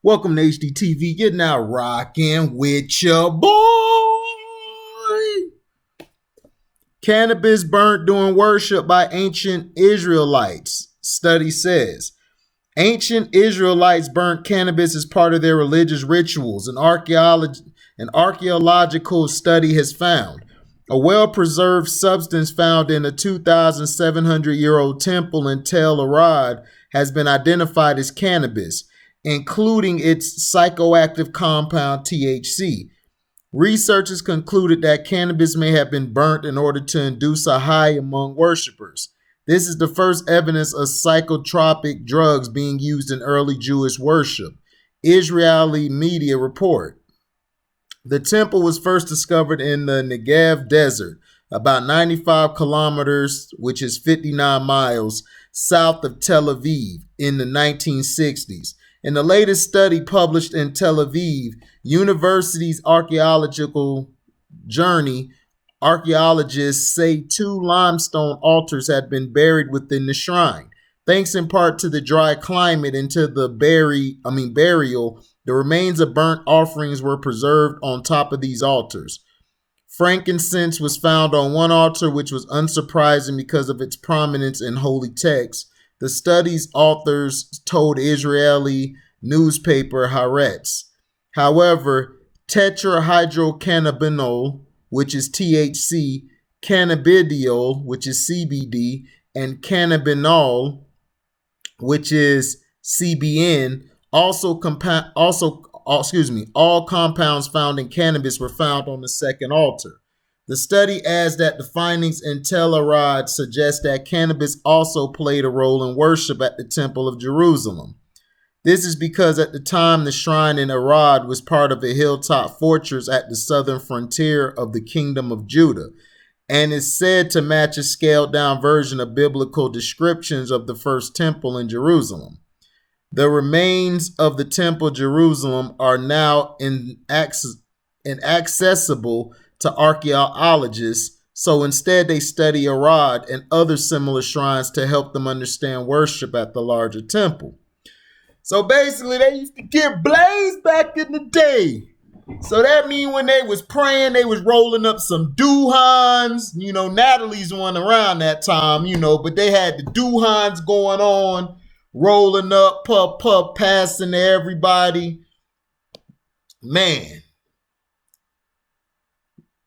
Welcome to HDTV. You're now rocking with your boy. Cannabis burnt during worship by ancient Israelites. Study says ancient Israelites burnt cannabis as part of their religious rituals. An archaeological study has found a well-preserved substance found in a 2,700-year-old temple in Tel Arad has been identified as cannabis, including its psychoactive compound THC. Researchers concluded that cannabis may have been burnt in order to induce a high among worshippers. This is the first evidence of psychotropic drugs being used in early Jewish worship. Israeli media report. The temple was first discovered in the Negev desert, about 95 kilometers, which is 59 miles, south of Tel Aviv in the 1960s. In the latest study published in Tel Aviv University's archaeological journey, archaeologists say 2 limestone altars had been buried within the shrine. Thanks in part to the dry climate and to the burial, the remains of burnt offerings were preserved on top of these altars. Frankincense was found on one altar, which was unsurprising because of its prominence in holy texts. The study's authors told Israeli newspaper Haaretz. However, tetrahydrocannabinol, which is THC, cannabidiol, which is CBD, and cannabinol, which is CBN, all compounds found in cannabis were found on the second altar. The study adds that the findings in Tel Arad suggest that cannabis also played a role in worship at the Temple of Jerusalem. This is because at the time the shrine in Arad was part of a hilltop fortress at the southern frontier of the Kingdom of Judah, and is said to match a scaled-down version of biblical descriptions of the first temple in Jerusalem. The remains of the Temple of Jerusalem are now inaccessible to archaeologists, so instead they study Arad and other similar shrines to help them understand worship at the larger temple. So basically, they used to get blazed back in the day. So that means when they was praying, they was rolling up some Duhons. You know, Natalie's one around that time, but they had the Duhons going on, rolling up, puff, passing to everybody. Man.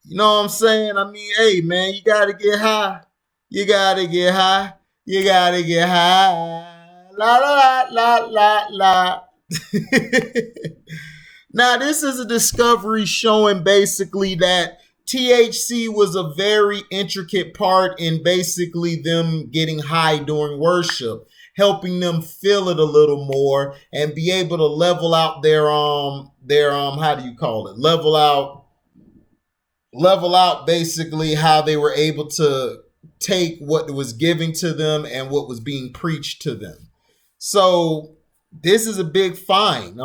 You know what I'm saying? I mean, hey, man, you got to get high. You got to get high. You got to get high. La, la, la, la, la. Now, this is a discovery showing basically that THC was a very intricate part in basically them getting high during worship, helping them feel it a little more and be able to level out their how do you call it? Level out basically how they were able to take what was given to them and what was being preached to them. So this is a big find.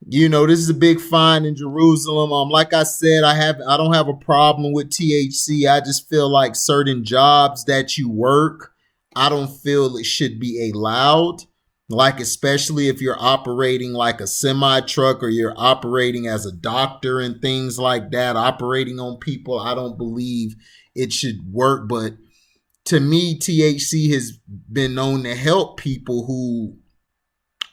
This is a big find in Jerusalem. Like I said, I don't have a problem with THC. I just feel like certain jobs that you work, I don't feel it should be allowed. Like, especially if you're operating like a semi truck or you're operating as a doctor and things like that, operating on people, I don't believe it should work. But to me, THC has been known to help people who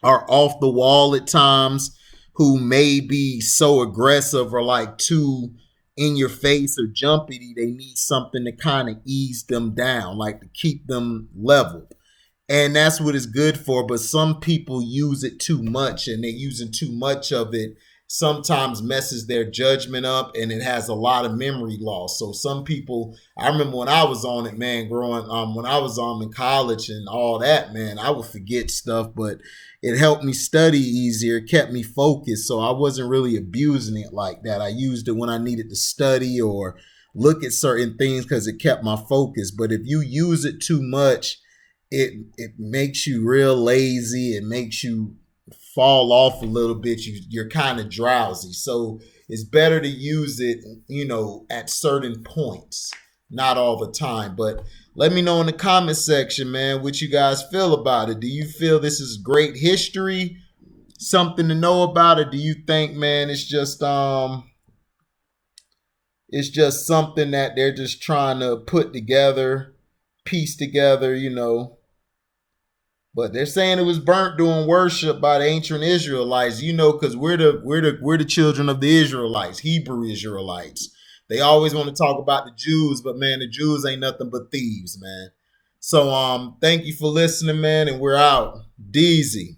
are off the wall at times, who may be so aggressive or like too in your face or jumpy. They need something to kind of ease them down, like to keep them leveled. And that's what it's good for. But some people use it too much, and they're using too much of it sometimes messes their judgment up, and it has a lot of memory loss. So some people, I remember when I was on it, man, when I was in college and all that, man, I would forget stuff, but it helped me study easier, kept me focused. So I wasn't really abusing it like that. I used it when I needed to study or look at certain things because it kept my focus. But if you use it too much, it makes you real lazy. It makes you fall off a little bit. You're kind of drowsy. So it's better to use it, at certain points, not all the time. But let me know in the comment section, man, what you guys feel about it. Do you feel this is great history, something to know about it? Do you think, man, it's just something that they're just trying to put together, piece together, you know? But they're saying it was burnt during worship by the ancient Israelites, you know, because we're the children of the Israelites, Hebrew Israelites. They always want to talk about the Jews, but man, the Jews ain't nothing but thieves, man. So thank you for listening, man, and we're out. Deezy.